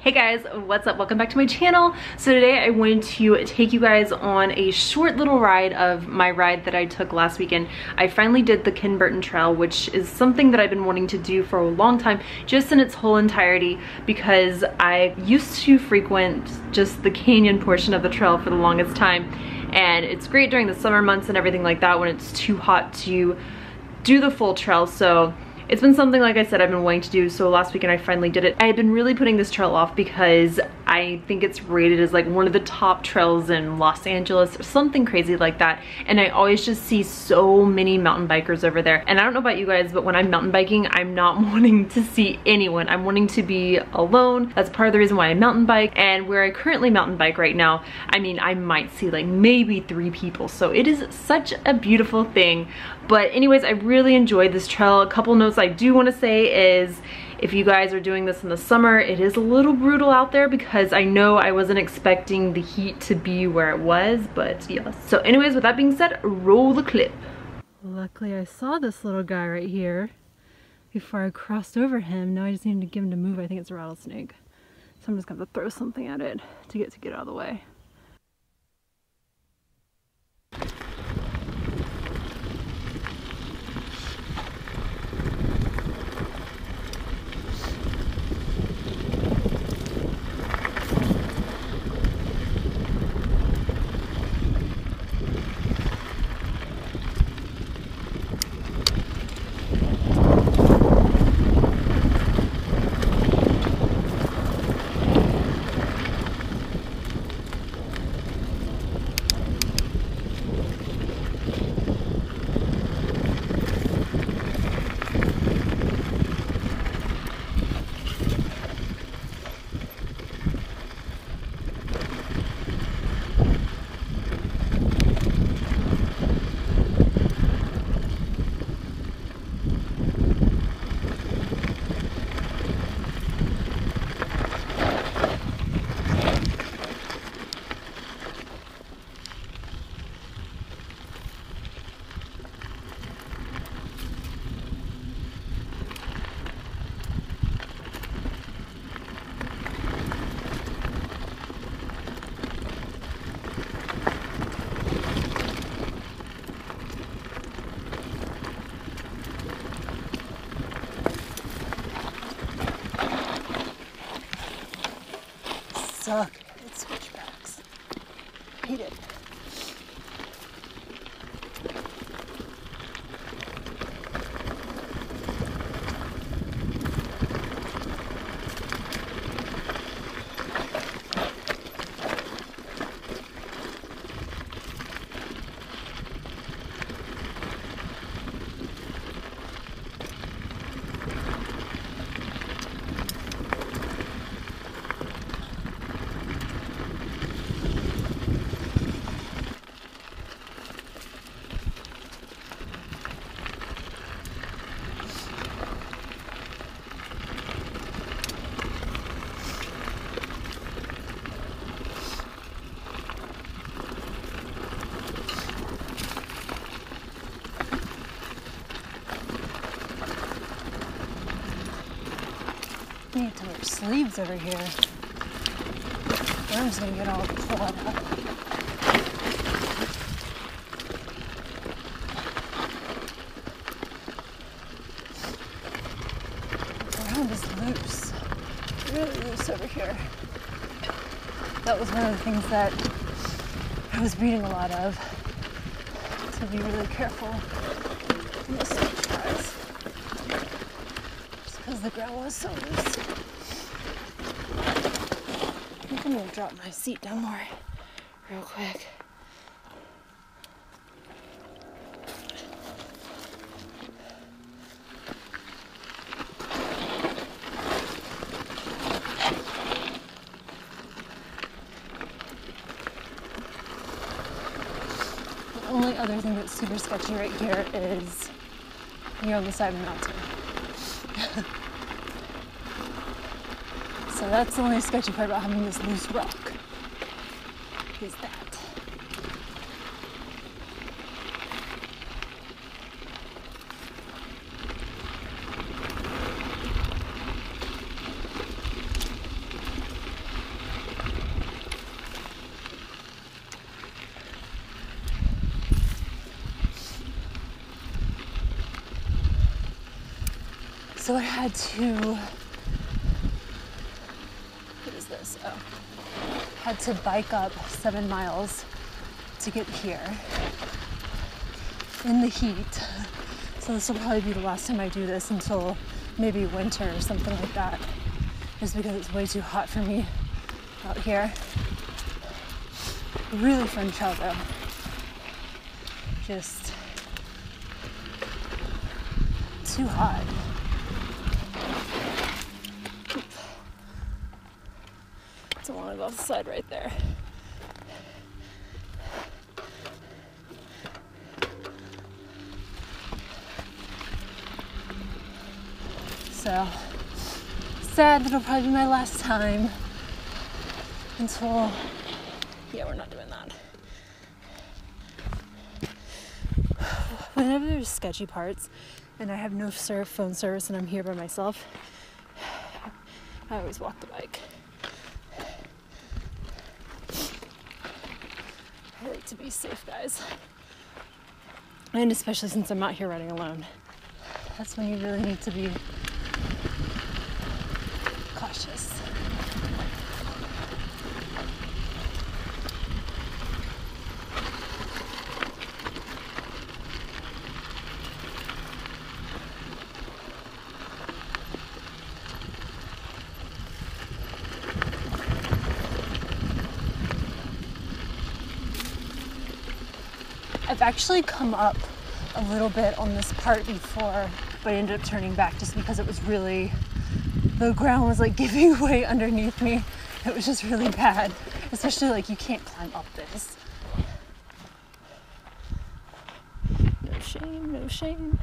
Hey guys, what's up? Welcome back to my channel. So today I wanted to take you guys on a short little ride of my ride that I took last weekend. I finally did the Ken Burton Trail, which is something that I've been wanting to do for a long time, just in its whole entirety, because I used to frequent just the canyon portion of the trail for the longest time. And it's great during the summer months and everything like that when it's too hot to do the full trail. So it's been something, like I said, I've been wanting to do, so last weekend I finally did it. I had been really putting this trail off because I think it's rated as like one of the top trails in Los Angeles or something crazy like that. And I always just see so many mountain bikers over there. And I don't know about you guys, but when I'm mountain biking, I'm not wanting to see anyone. I'm wanting to be alone. That's part of the reason why I mountain bike. And where I currently mountain bike right now, I mean, I might see like maybe 3 people. So it is such a beautiful thing. But anyways, I really enjoyed this trail. A couple notes I do want to say is, if you guys are doing this in the summer, it is a little brutal out there because I know I wasn't expecting the heat to be where it was, but yes. So anyways, with that being said, roll the clip. Luckily I saw this little guy right here before I crossed over him. Now I just need to get him to move. I think it's a rattlesnake. So I'm just gonna have to throw something at it to get out of the way. Suck. It's switchbacks. Hate it. I need to wear sleeves over here. Arm's gonna get all clawed up. The ground is loose, really loose over here. That was one of the things that I was reading a lot of, to be really careful in the switch cars. Because the ground was so loose. I think I'm gonna drop my seat down more real quick. The only other thing that's super sketchy right here is you're on the side of the mountain. So that's the only sketchy part about having this loose rock, is that. So I had to, what is this? Oh, had to bike up 7 miles to get here in the heat. So this will probably be the last time I do this until maybe winter or something like that, just because it's way too hot for me out here. Really fun trail though. Just too hot. Don't want to go off the side right there. So sad that it'll probably be my last time until, yeah, we're not doing that. Whenever there's sketchy parts and I have no phone service and I'm here by myself, I always walk the bike. I like to be safe, guys. And especially since I'm out here riding alone. That's when you really need to be cautious. I've actually come up a little bit on this part before, but I ended up turning back just because it was really, the ground was like giving way underneath me. It was just really bad, especially like you can't climb up this. No shame, no shame.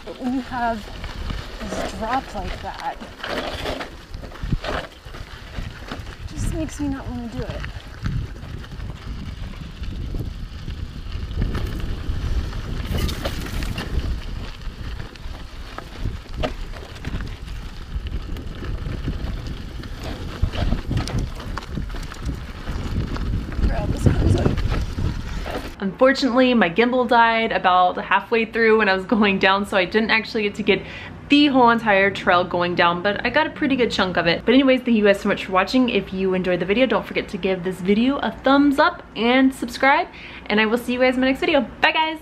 But when you have this drop like that, it just makes me not want to do it. Unfortunately, my gimbal died about halfway through when I was going down, so I didn't actually get to get the whole entire trail going down, but I got a pretty good chunk of it. But anyways, thank you guys so much for watching. If you enjoyed the video, don't forget to give this video a thumbs up and subscribe, and I will see you guys in my next video. Bye guys!